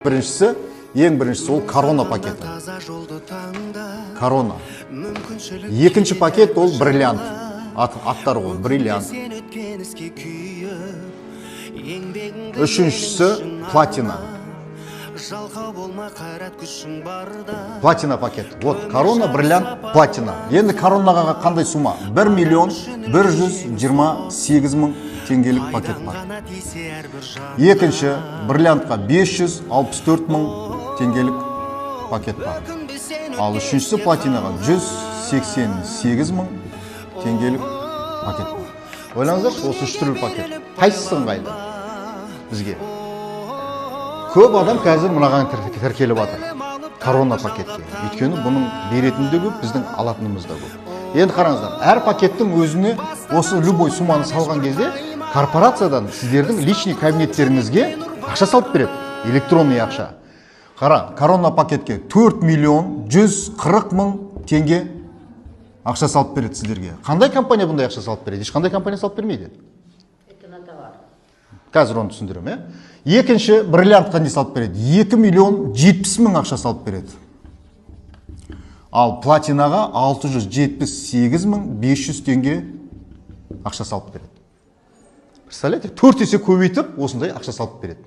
Ең біріншісі ол корона пакеті. Корона. Екінші пакет ол бриллиант. Аттар ғой, бриллиант. Үшіншісі платина. Платина пакет. Вот, корона, бриллиант, платина. Енді коронаға қандай сума? 1.128.000 теңгелік пакет бар. Екінші бриллиантқа 564.000 теңгелік пакет бар. Ал үшіншісі платинаға 188.000 теңгелік пакет бар. Ойлаңыздар, осы үш түрлі пакет. Қайсысы ыңғайлы бізге? Көп адам қазір мынаған тіркеліп жатыр. Корона пакетке. Өйткені бұның беретіні де көп, біздің алатынымыз да көп. Енді қараңыздар, әр пакеттің өзіне осы любой сумманы салған кезде корпорациядан сіздердің личный кабинеттеріңізге ақша салып береді. Электронный ақша. Қара, корона пакетке 4.140.000 теңге ақша салып береді сіздерге. Қандай компания бұндай ақша салып береді? Ешқандай компания салып бермейді. Қазір оны түсіндірем, Екінші бриллиантқа не салып береді? 2.070.000 ақша салып береді. Ал платинаға 678.500 теңге ақша салып береді. Представляете? 4 есе көбейтіп, осындай ақша салып береді.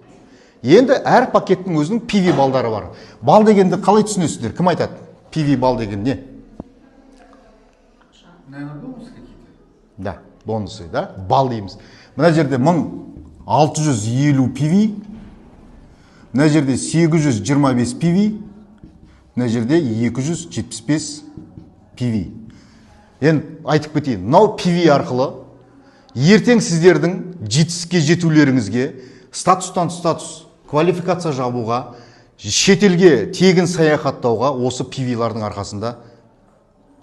Енді әр пакеттің өзінің PV балдары бар. Бал дегенді қалай түсінесіздер? Кім айтады? PV бал деген не? Наверное, бонусы какие-то? Да, бонусы, да? Бал дейміз. Мына жерде 1650 PV, мына жерде 825 PV, мына жерде 275 PV. Енді айтып кетейін, мынау PV арқылы ертең сіздердің жетістікке жетулеріңізге, статустан статус, квалификация жабуға, шетелге тегін саяхаттауға осы PV-лардың арқасында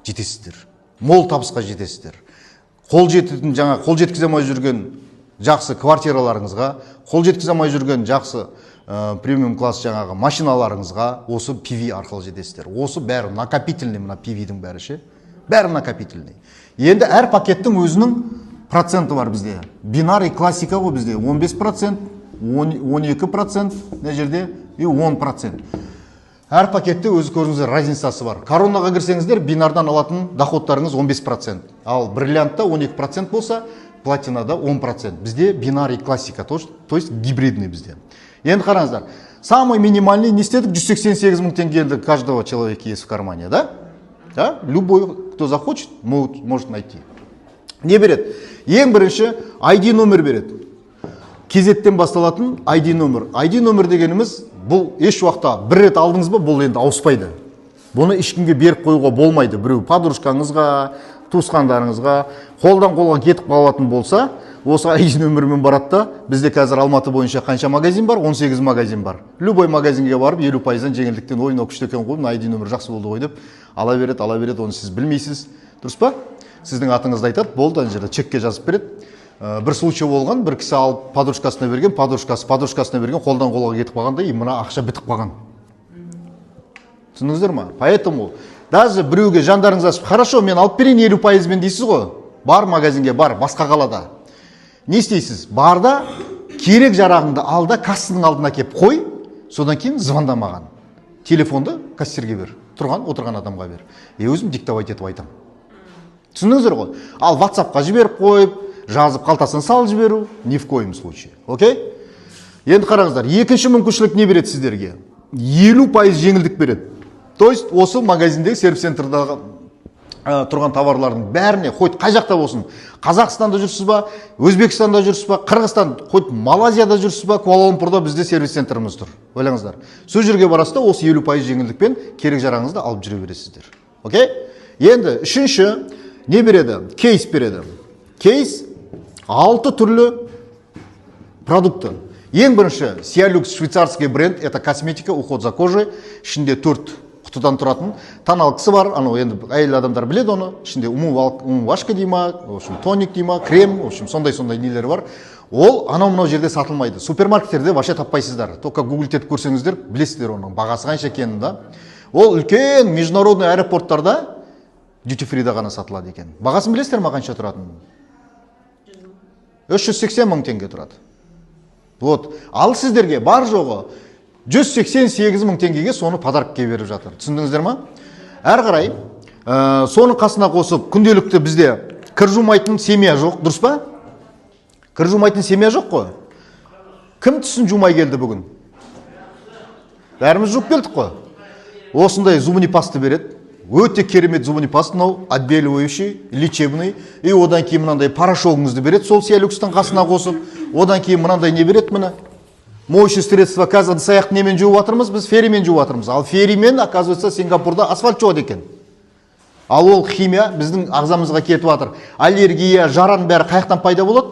жетесіздер. Мол табысқа жетесіздер. Қол жеткізе алмай жүрген жақсы квартираларыңызға, қол жеткізе алмай жүрген жақсы премиум класс жаңағы машиналарыңызға осы PV арқылы жетесіздер. Осы бәрі накопительный, мына PV-дің бәрі ше. Бәрі накопительный. Енді әр пакеттің өзінің проценті бар бізде. Бинар и классика ғой бізде 15%, 12%, мына жерде 10%. Әр пакетте өзі көріңіздер разницасы бар. Коронаға кірсеңіздер, бинардан алатын доходтарыңыз 15%. Ал бриллиантта 12% болса, платинада 10%. Бізде бинар и классика, то есть гибридный бізде. Енді қараңыздар, самый минимальный не істедік? 188.000 теңгелі каждого человека есть в кармане, да? Да? Любой, кто захочет, может найти. Не береді? Ең бірінші ID номер береді. Кезеттен басталатын ID номер. ID номер дегеніміз, бұл еш уақытта бір рет алдыңыз ба, бұл енді ауыспайды. Бұны ешкімге беріп қоюға болмайды. Біреу подружкаңызға, туысқандарыңызға, қолдан қолға кетіп қалатын болса, осы ID нөмірмен барады да, бізде қазір Алматы бойынша қанша магазин бар? 18 магазин бар. Любой магазинге барып 50%-дан жеңілдіктен ойнау күшті екен ғой, ID нөмір жақсы болды ғой деп ала береді, оны сіз білмейсіз. Дұрыс па? Сіздің атыңызды айтады, болды, ана жерде чекке жазып береді. Бір случай болған, бір кісі алып подружкасына берген, подружкасына берген, қолдан қолға кетіп қалғанда, мына ақша бітіп қалған. Түсіндіңіздер ма? Поэтому даже біреуге жандарыңыз ашып, хорошо, мен алып берейін 50%-мен дейсіз ғой. Бар магазинге, бар, басқа қалада. Не істейсіз? Барда керек жарағыңды алда, кассаның алдына кеп қой, содан кейін звонда маған. Телефонды кассирге бер, отырған адамға бер. Өзім диктовать етіп айтам. Түсіндіңіздер ғой? Ал WhatsApp-қа жіберіп қойып, жазып қалтасына салып жіберу, ни в коем случае. Окей? Енді қараңыздар, екінші мүмкіншілік не береді сіздерге? 50% жеңілдік береді. То есть осы магазиндегі сервис-центрдағы тұрған товарлардың бәріне, хоть қай жақта болсын, Қазақстанда жүрсіз ба, Өзбекстанда жүрсіз ба, Қырғызстан, хоть Малайзияда жүрсіз ба, Куала-Лумпурда бізде сервис-центріміз тұр. Ойлаңыздар. Сол жерге барасыз да, осы 50% жеңілдікпен керек жарағыңызды алып жүре бересіздер. Окей? Енді үшінші не береді? Кейс береді. Кейс 6 түрлі продукты. Ең бірінші, Sialux швейцарский бренд, это косметика, уход за кожей, ішінде 4 құтыдан тұратын тоналкасы бар, енді әйел адамдар біледі оны, ішінде умывашка дейма, в общем, тоник дейма, крем, в общем, сондай нелер бар. Ол анау-мынау жерде сатылмайды. Супермаркеттерде вообще таппайсыздар. Только гуглтетіп көрсеңіздер, білесіздер оның бағасы қанша екенін да. Ол үлкен международный аэропорттарда duty free-да ғана сатылады екен. Бағасын білесіздер ма қанша тұратынын? 380.000 теңге тұрады. Вот. Ал сіздерге бар жоғы 188 мың теңгеге соны подарокке беріп жатыр. Түсіндіңіздер ма? Әрі қарай соны қасына қосып, күнделікті бізде кір жумайтын семья жоқ, дұрыс па? Кір жумайтын семья жоқ қой. Кім түсін жумай келді бүгін? Бәріміз жуып келдік қой. Осындай зубный пасты береді. Өте керемет зубный паста, мынау отбеливающий, лечебный. И одан кейін мынандай порошогыңызды береді, сол Сиалюкстың қасына қосып. Одан кейін мынандай не береді міне? Моющее средство, қазір саяқты немен жуып жатырмыз, біз феримен жуып жатырмыз. Ал феримен, оказывается, Сингапурда асфальт жуады екен. Ал ол химия біздің ағзамызға кетіп жатыр. Аллергия, жараның бәрі қаяқтан пайда болады?